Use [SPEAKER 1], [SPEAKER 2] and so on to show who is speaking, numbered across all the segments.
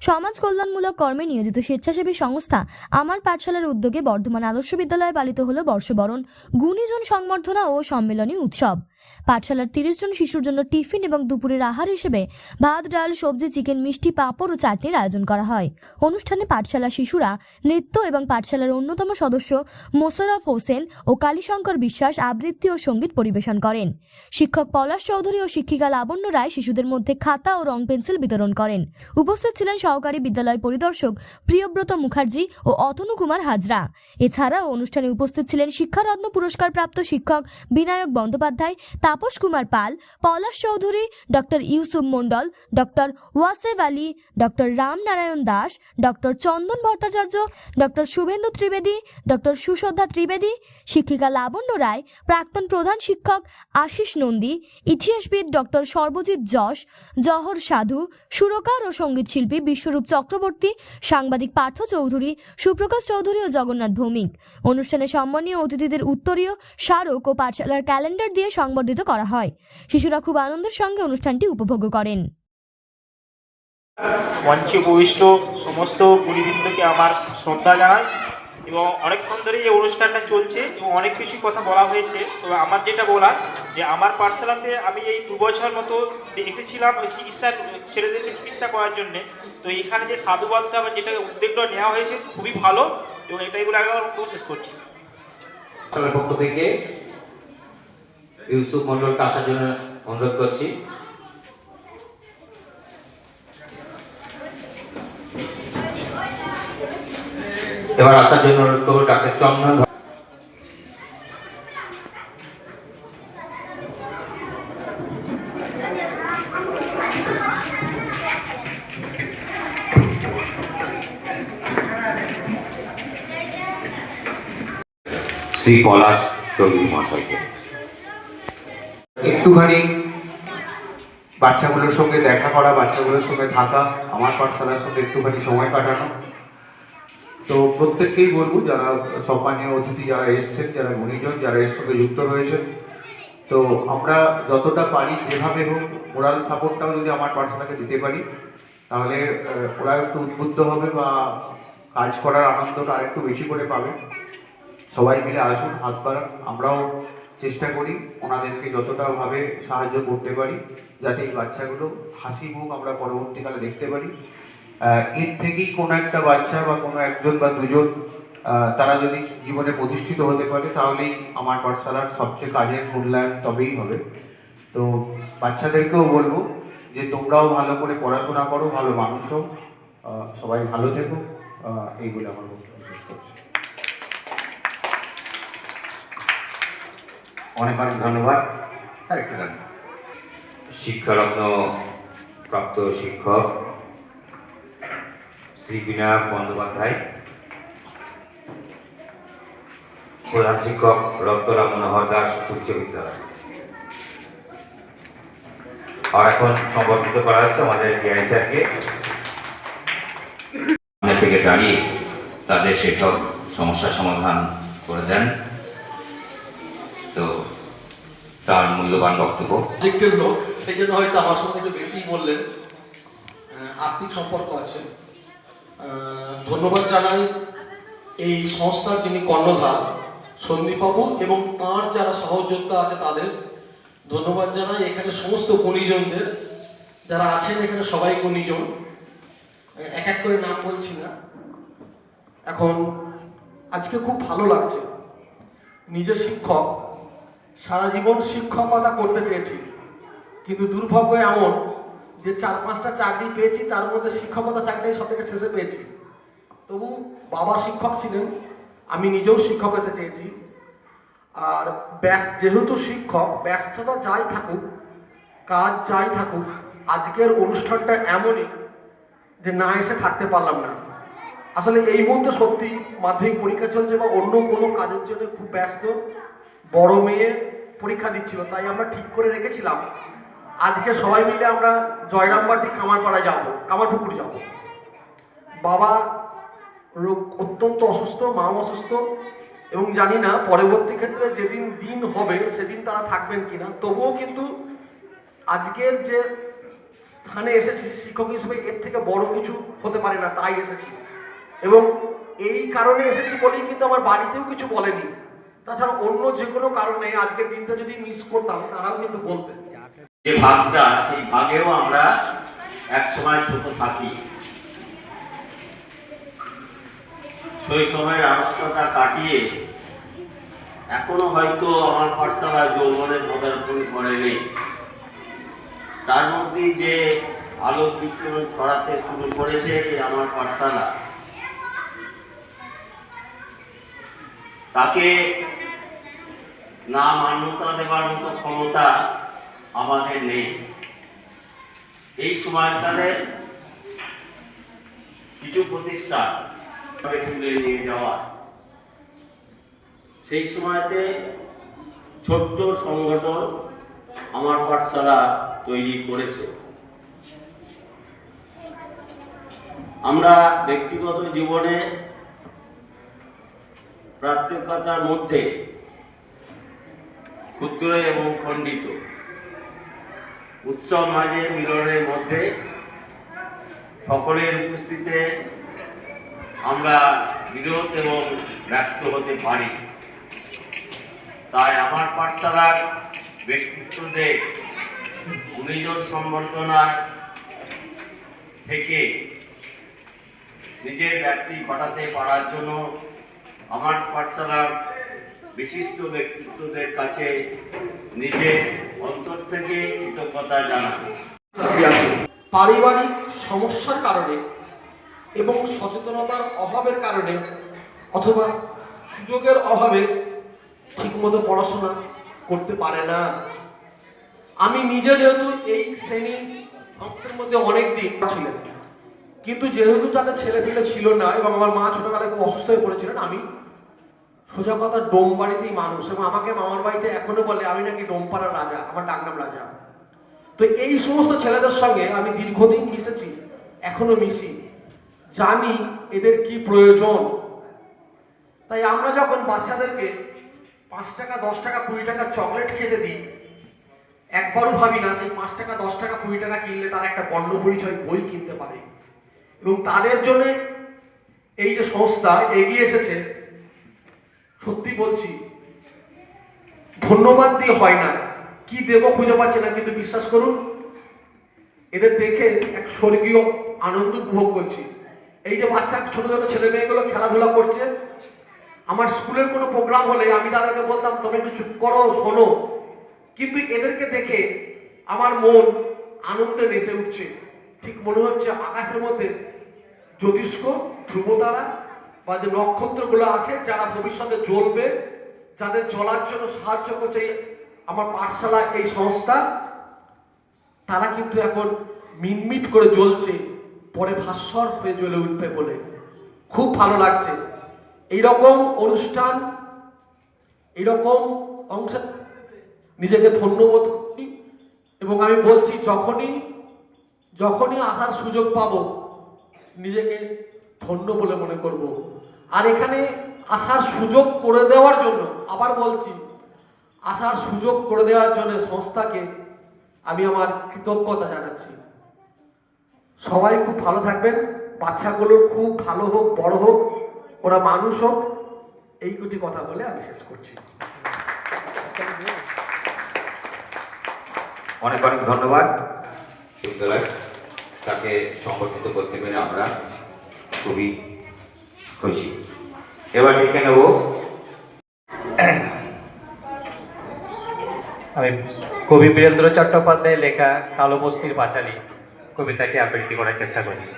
[SPEAKER 1] সমাজ কল্যাণমূলক কর্মে নিয়োজিত স্বেচ্ছাসেবী সংস্থা আমার পাঠশালার উদ্যোগে বর্ধমান আদর্শ বিদ্যালয়ে পালিত হলো বর্ষবরণ, গুণীজন সংবর্ধনা ও সম্মেলনী উৎসব। পাঠশালার 30 জন শিশুর জন্য টিফিন এবং দুপুরের আহার হিসেবে ভাত, ডাল, সবজি, চিকেন, মিষ্টি, পাঁপড় ও চাটনির আয়োজন করা হয়। অনুষ্ঠানে পাঠশালার শিশুরা নৃত্য এবং পাঠশালার অন্যতম সদস্য মোশাররফ হোসেন ও কালীশঙ্কর বিশ্বাস আবৃত্তি ও সঙ্গীত পরিবেশন করেন। শিক্ষক পলাশ চৌধুরী ও শিক্ষিকা লাবণ্য রায় শিশুদের মধ্যে খাতা ও রং পেন্সিল বিতরণ করেন। উপস্থিত ছিলেন সহকারী বিদ্যালয় পরিদর্শক প্রিয়ব্রত মুখার্জি ও অতনু কুমার হাজরা। এছাড়াও অনুষ্ঠানে উপস্থিত ছিলেন শিক্ষারত্ন পুরস্কারপ্রাপ্ত শিক্ষক Binayak Bandyopadhyay, Tapas Kumar Pal, Palash Chowdhury, doctor Yusuf Mondal, doctor Wasef Ali, doctor Ramnarayan Das, doctor Chandan Bhattacharya, doctor Shubhendu Trivedi, doctor Sushraddha Trivedi, শিক্ষিকা লাবণ্য রায়, প্রাক্তন প্রধান শিক্ষক আশিস নন্দী, ইতিহাসবিদ ডক্টর সর্বজিৎ যশ, জহর সাধু, সুরকার ও সঙ্গীত শিল্পী বিশ্বরূপ চক্রবর্তী, সাংবাদিক পার্থ চৌধুরী, সুপ্রকাশ চৌধুরী ও জগন্নাথ ভৌমিক। অনুষ্ঠানে সম্মানীয় অতিথিদের উত্তরীয়, স্মারক ও পাঠশালার ক্যালেন্ডার দিয়ে সংবর্ধিত করা হয়। শিশুরা খুব আনন্দের সঙ্গে অনুষ্ঠানটি উপভোগ করেন।
[SPEAKER 2] মঞ্চে উপবিষ্ট সমস্ত গুণীবৃন্দকে আমার শ্রদ্ধা জানাই এবং অনেকক্ষণ ধরে এই অনুষ্ঠানটা চলছে এবং অনেক কিছু কথা বলা হয়েছে। তবে আমার যেটা বলার যে আমার পাঠশালাতে আমি এই 2 বছর মতো এসেছিলাম ছেলেদেরকে চিকিৎসা করার জন্যে। তো এখানে যে সাধুবাদটা বা যেটা উদ্যোগটা নেওয়া হয়েছে খুবই ভালো এবং এটাই বলে আমি শেষ করছি।
[SPEAKER 3] পক্ষ থেকে ইউসুফ মন্ডলকে আসার জন্য অনুরোধ করছি। এবার আসার জন্য অনুরোধ করব ডাক্তার চন্দন। শ্রী পলাশ চৌধুরী মহাশয়কে
[SPEAKER 4] একটুখানি বাচ্চাগুলোর সঙ্গে দেখা করা, বাচ্চাগুলোর সঙ্গে থাকা, আমার পাঠশালার সঙ্গে একটুখানি সময় কাটানো। তো প্রত্যেককেই বলবো, যারা সম্মানীয় অতিথি যারা এসছেন, যারা গুণীজন যারা এর সঙ্গে যুক্ত রয়েছেন, তো আমরা যতটা পারি যেভাবে হোক মোরাল সাপোর্টটাও যদি আমার পাঠশালাকে দিতে পারি তাহলে ওরা একটু উদ্বুদ্ধ হবে বা কাজ করার আনন্দটা আরেকটু বেশি করে পাবে। সবাই মিলে আসুন, হাত বাড়ান, আমরাও চেষ্টা করি ওনাদেরকে যতটা ভাবে সাহায্য করতে পারি যাতে এই বাচ্চাগুলো হাসি মুখ আমরা পরবর্তীকালে দেখতে পারি। এর থেকেই কোনো একটা বাচ্চা বা কোনো একজন বা দুজন তারা যদি জীবনে প্রতিষ্ঠিত হতে পারে তাহলেই আমার পাঠশালার সবচেয়ে কাজের মূল্যায়ন তবেই হবে। তো বাচ্চাদেরকেও বলবো যে তোমরাও ভালো করে পড়াশোনা করো, ভালো মানুষ হও, সবাই ভালো থেকো, এই বলে আমার বক্তব্য শেষ করছি।
[SPEAKER 3] অনেক অনেক ধন্যবাদ স্যার। একটু জানেন শিক্ষারত্ন প্রাপ্ত শিক্ষক শ্রী বিনায়ক বন্দ্যোপাধ্যায়, প্রধান শিক্ষক রক্তরাম মনোহর দাস উচ্চ বিদ্যালয়। আর এখন সংবর্ধিত করা হচ্ছে আমাদের ডিআই স্যারকে। থেকে দাঁড়িয়ে তাদের সেসব সমস্যার সমাধান করে দেন। তো তার মূল্যবান বক্তব্য।
[SPEAKER 5] প্রজেক্টের লোক, সেই জন্য হয়তো আমার সঙ্গে একটু বেশিই বললেন, আত্মিক সম্পর্ক আছে। ধন্যবাদ জানাই এই সংস্থার যিনি কর্ণধার সন্দীপবাবু এবং তাঁর যারা সহযোদ্ধা আছে তাদের ধন্যবাদ জানাই। এখানে সমস্ত গুণীজনদের যারা আছেন, এখানে সবাই গুণীজন, এক এক করে নাম বলছি না। এখন আজকে খুব ভালো লাগছে, নিজে শিক্ষক, সারা জীবন শিক্ষকতা করতে চেয়েছি, কিন্তু দুর্ভাগ্য এমন যে 4-5টা চাকরি পেয়েছি, তার মধ্যে শিক্ষকতা চাকরিটাই সব থেকে শেষে পেয়েছি। তবু বাবা শিক্ষক ছিলেন, আমি নিজেও শিক্ষক হতে চেয়েছি। আর যেহেতু শিক্ষক, ব্যস্ততা যাই থাকুক, কাজ যাই থাকুক, আজকের অনুষ্ঠানটা এমনই যে না এসে থাকতে পারলাম না। আসলে এই মুহূর্তে সত্যি মাধ্যমিক পরীক্ষা চলছে বা অন্য কোনো কাজের জন্য খুব ব্যস্ত, বড় মেয়ে পরীক্ষা দিচ্ছিল, তাই আমরা ঠিক করে রেখেছিলাম আজকে সবাই মিলে আমরা জয়রামবাটি কামারপাড়া যাব, কামারপুকুর যাব। বাবা অত্যন্ত অসুস্থ, মাও অসুস্থ, এবং জানি না পরবর্তী ক্ষেত্রে যেদিন দিন হবে সেদিন তারা থাকবেন কিনা। তবুও কিন্তু আজকের যে স্থানে এসেছি, শিক্ষক হিসেবে এর থেকে বড় কিছু হতে পারে না, তাই এসেছি। এবং এই কারণে এসেছি বলেই কিন্তু আমার বাড়িতেও কিছু বলেনি। তাছাড়া অন্য যে কোনো কারণে আজকের দিনটা যদি মিস করতাম তারাও কিন্তু বলতেন।
[SPEAKER 3] যে ভাগটা, সেই ভাগেও আমরা একসময় ছোট থাকি। শৈশবের আড়ষ্টতা কাটিয়ে এখনো হয়তো আমার পাঠশালা যৌবনের পদার্পণ করেনি। তার মধ্যে যে আলোক বিকিরণ ছড়াতে শুরু করেছে এই আমার পাঠশালা, তাকে না মান্যতা দেওয়ার মতো ক্ষমতা আমাদের নেই। এই সময়কালে কিছু প্রতিষ্ঠান তুলে নিয়ে যাওয়া, সেই সময়তে ছোট্ট সংগঠন আমার পাঠশালা তৈরি করেছে। আমরা ব্যক্তিগত জীবনে প্রাত্যক্ষিকতার মধ্যে ক্ষুদ্র এবং খণ্ডিত, উৎসব মাঝে মিলনের মধ্যে সকলের উপস্থিতিতে আমরা বিরোধ এবং ব্যক্ত হতে পারি। তাই আমার পাঠশালার ব্যক্তিত্বদের গুণীজন সম্বর্ধনার থেকে নিজের ব্যক্তি ঘটাতে পারার জন্য আমার পাঠশালার বিশিষ্ট ব্যক্তিত্বদের কাছে নিজের অন্তর থেকে কৃতজ্ঞতা জানাই।
[SPEAKER 5] পারিবারিক সমস্যার কারণে এবং সচেতনতার অভাবের কারণে অথবা সুযোগের অভাবে ঠিকমতো পড়াশোনা করতে পারে না। আমি নিজে যেহেতু এই শ্রেণী আমাদের মধ্যে অনেক দিন ছিলেন, কিন্তু যেহেতু তাদের ছেলেপিলে ছিল না এবং আমার মা ছোটবেলায় খুব অসুস্থ হয়ে পড়েছিলেন, আমি সোজা কথা ডোম বাড়িতেই মানুষ, এবং আমাকে মামার বাড়িতে এখনো বলে আমি নাকি ডোমপাড়ার রাজা, আমার ডাকনাম রাজা। তো এই সমস্ত ছেলেদের সঙ্গে আমি দীর্ঘদিন মিশেছি, এখনো মিশি, জানি এদের কি প্রয়োজন। তাই আমরা যখন বাচ্চাদেরকে 5 টাকা 10 টাকা 20 টাকা চকলেট খেতে দিই, একবারও ভাবি না সেই 5 টাকা 10 টাকা 20 টাকা কিনলে তারা একটা বর্ণ পরিচয় বই কিনতে পারে। এবং তাদের জন্য এই যে সংস্থা এগিয়ে এসেছে, সত্যি বলছি ধন্যবাদ দিয়ে হয় না, কি দেব খুঁজে পাচ্ছি না, কিন্তু বিশ্বাস করুন এদের দেখে এক স্বর্গীয় আনন্দ উপভোগ করছি। এই যে বাচ্চা ছোট ছোট ছেলে মেয়েগুলো খেলাধুলা করছে, আমার স্কুলের কোনো প্রোগ্রাম হলে আমি তাদেরকে বলতাম তুমি একটু চুপ করো, শোনো, কিন্তু এদেরকে দেখে আমার মন আনন্দে নেচে উঠছে। ঠিক মনে হচ্ছে আকাশের মধ্যে জ্যোতিষ্ক, ধ্রুবতারা বা যে নক্ষত্রগুলো আছে যারা ভবিষ্যতে জ্বলবে, যাদের চলার জন্য সাহায্য করছে আমার পাঠশালা এই সংস্থা, তারা কিন্তু এখন মিটমিট করে জ্বলছে, পরে ভাস্বর হয়ে জ্বলে উঠবে বলে খুব ভালো লাগছে। এইরকম অনুষ্ঠান, এইরকম অংশ নিজেকে ধন্যবাদ করি। এবং আমি বলছি যখনই আসার সুযোগ পাবো নিজেকে ধন্য বলে মনে করব। আর এখানে আসার সুযোগ করে দেওয়ার জন্য, আবার বলছি, আসার সুযোগ করে দেওয়ার জন্য সংস্থাকে আমি আমার কৃতজ্ঞতা জানাচ্ছি। সবাই খুব ভালো থাকবেন, বাচ্চাগুলো খুব ভালো হোক, বড় হোক, ওরা মানুষ হোক, এই দুটি কথা বলে আমি শেষ করছি।
[SPEAKER 3] অনেক অনেক ধন্যবাদ বিদ্যালয়, তাকে সংগঠিত করতে পেরে আমরা খুবই খুশি। এবার ডেকে নেব
[SPEAKER 6] আমি কবি বীরেন্দ্র চট্টোপাধ্যায়ের লেখা কালো বস্তির পাঁচালী কবিতাটি আবৃত্তি করার চেষ্টা করছি।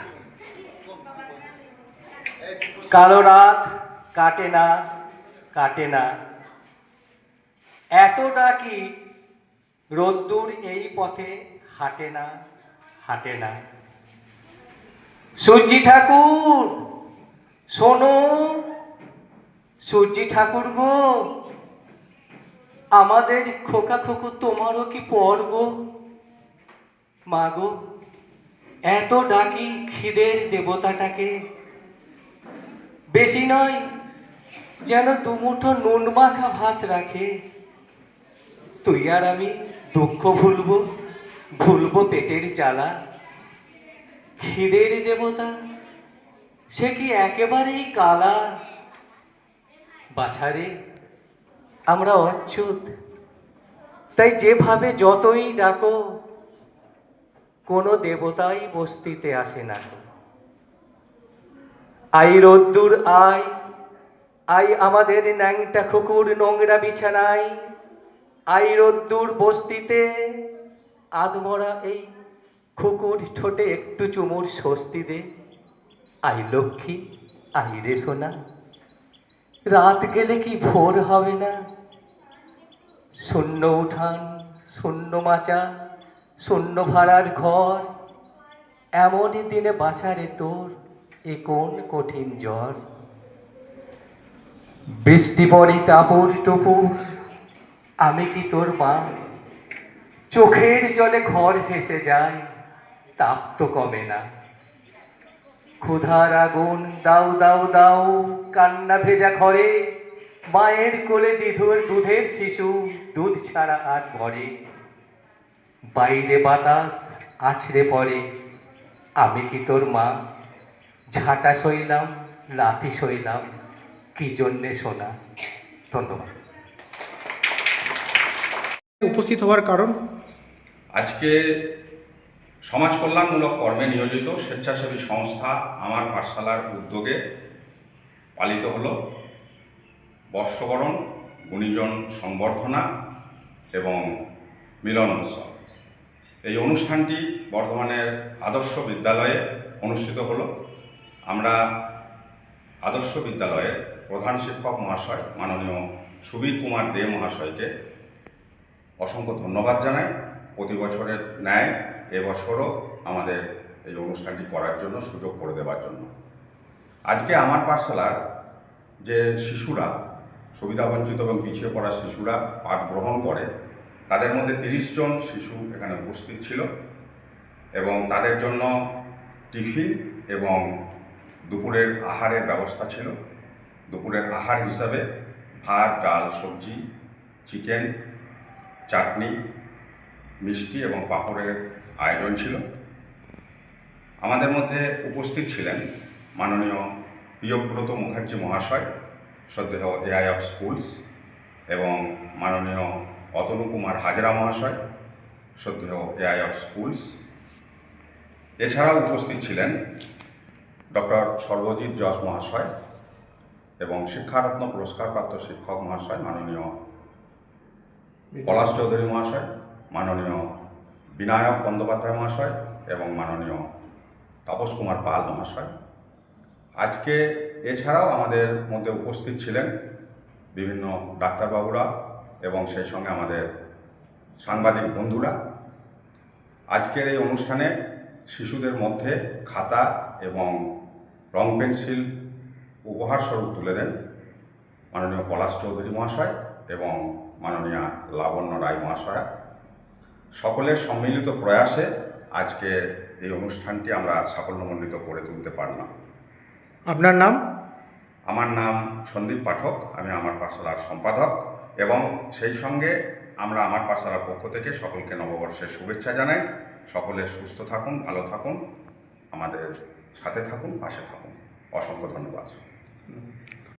[SPEAKER 6] কালো রাত কাটে না কাটে না, এতটা কি রোদ্দুর এই পথে হাঁটে না হাঁটে না। সূর্যি ঠাকুর শোনো, সূর্যি ঠাকুর গো, আমাদের খোকা খোকো তোমারও কি পর গো? মা গো, এত ডাকি খিদের দেবতাটাকে, বেশি নয় যেন দুমুঠো নুন মাখা ভাত রাখে। তুই আর আমি দুঃখ ভুলবো পেটের জ্বালা, খিদের দেবতা সে কি একেবারেই কালা? বাছারে, আমরা অচ্যুত, তাই যেভাবে যতই ডাকো কোনো দেবতাই বস্তিতে আসে না। আই রোদ্দুর আয়, আই আমাদের ন্যাংটা খুকুর নোংরা বিছানায়, আই রোদ্দুর বস্তিতে আধমরা এই খুকুর ঠোঁটে একটু চুমুর স্বস্তি দে। আই লক্ষ্মী, আই রে সোনা, রাত গেলে কি ভোর হবে না? শূন্য উঠান, শূন্য মাচা, শূন্য ভাড়ার ঘর, এমনই দিনে বাছারে তোর এ কোন কঠিন জ্বর। বৃষ্টি পড়ে টাপুর টুপুর, আমি কি তোর মা? চোখের জলে ঘর ভেসে যায়, তাপ তো কমে না। ক্ষুধার আগুন দাও দাও দাও, কান্না ভেজা ঘরে মায়ের কোলে দুধের শিশু দুধ ছাড়া আর ভরে। বাইরে বাতাস আছড়ে পড়ে, আমি কি তোর মা? ঝাঁটা সইলাম, লাথি সইলাম, কি জন্যে শোনা? ধন্যবাদ।
[SPEAKER 7] উপস্থিত হওয়ার কারণ?
[SPEAKER 8] আজকে সমাজ কল্যাণমূলক কর্মে নিয়োজিত স্বেচ্ছাসেবী সংস্থা আমার পাঠশালার উদ্যোগে পালিত হলো বর্ষবরণ, গুণীজন সংবর্ধনা এবং মিলন উৎসব। এই অনুষ্ঠানটি বর্ধমানের আদর্শ বিদ্যালয়ে অনুষ্ঠিত হলো। আমরা আদর্শ বিদ্যালয়ের প্রধান শিক্ষক মহাশয় মাননীয় সুবীর কুমার দে মহাশয়কে অসংখ্য ধন্যবাদ জানাই। প্রতি বছরের ন্যায় এবছরও আমাদের এই অনুষ্ঠানটি করার জন্য, সুযোগ করে দেওয়ার জন্য। আজকে আমার পাঠশালার যে শিশুরা, সুবিধাবঞ্চিত এবং পিছিয়ে পড়া শিশুরা পাঠ গ্রহণ করে, তাদের মধ্যে 30 জন শিশু এখানে উপস্থিত ছিল এবং তাদের জন্য টিফিন এবং দুপুরের আহারের ব্যবস্থা ছিল। দুপুরের আহার হিসাবে ভাত, ডাল, সবজি, চিকেন, চাটনি, মিষ্টি এবং পাঁপড়ের আয়োজন ছিল। আমাদের মধ্যে উপস্থিত ছিলেন মাননীয় প্রিয়ব্রত মুখার্জি মহাশয়, শ্রদ্ধেয় এআই অফ স্কুলস, এবং মাননীয় অতনু কুমার হাজরা মহাশয়, শ্রদ্ধেয় এআই অফ স্কুলস। এছাড়াও উপস্থিত ছিলেন ডক্টর সর্বজিৎ যশ মহাশয় এবং শিক্ষারত্ন পুরস্কারপ্রাপ্ত শিক্ষক মহাশয় মাননীয় পলাশ চৌধুরী মহাশয়, মাননীয় বিনায়ক বন্দ্যোপাধ্যায় মহাশয় এবং মাননীয় তাপস কুমার পাল মহাশয়। আজকে এছাড়াও আমাদের মধ্যে উপস্থিত ছিলেন বিভিন্ন ডাক্তারবাবুরা এবং সেই সঙ্গে আমাদের সাংবাদিক বন্ধুরা। আজকের এই অনুষ্ঠানে শিশুদের মধ্যে খাতা এবং রং পেন্সিল উপহারস্বরূপ তুলে দেন মাননীয় পলাশ চৌধুরী মহাশয় এবং মাননীয়া লাবণ্য রায় মহাশয়া। সকলের সম্মিলিত প্রয়াসে আজকে এই অনুষ্ঠানটি আমরা সাফল্যমণ্ডিত করে তুলতে পারলাম।
[SPEAKER 7] আপনার নাম?
[SPEAKER 8] আমার নাম সন্দীপ পাঠক, আমি আমার পাঠশালার সম্পাদক এবং সেই সঙ্গে আমরা আমার পাঠশালার পক্ষ থেকে সকলকে নববর্ষের শুভেচ্ছা জানাই। সকলে সুস্থ থাকুন, ভালো থাকুন, আমাদের সাথে থাকুন, পাশে থাকুন। অসংখ্য ধন্যবাদ।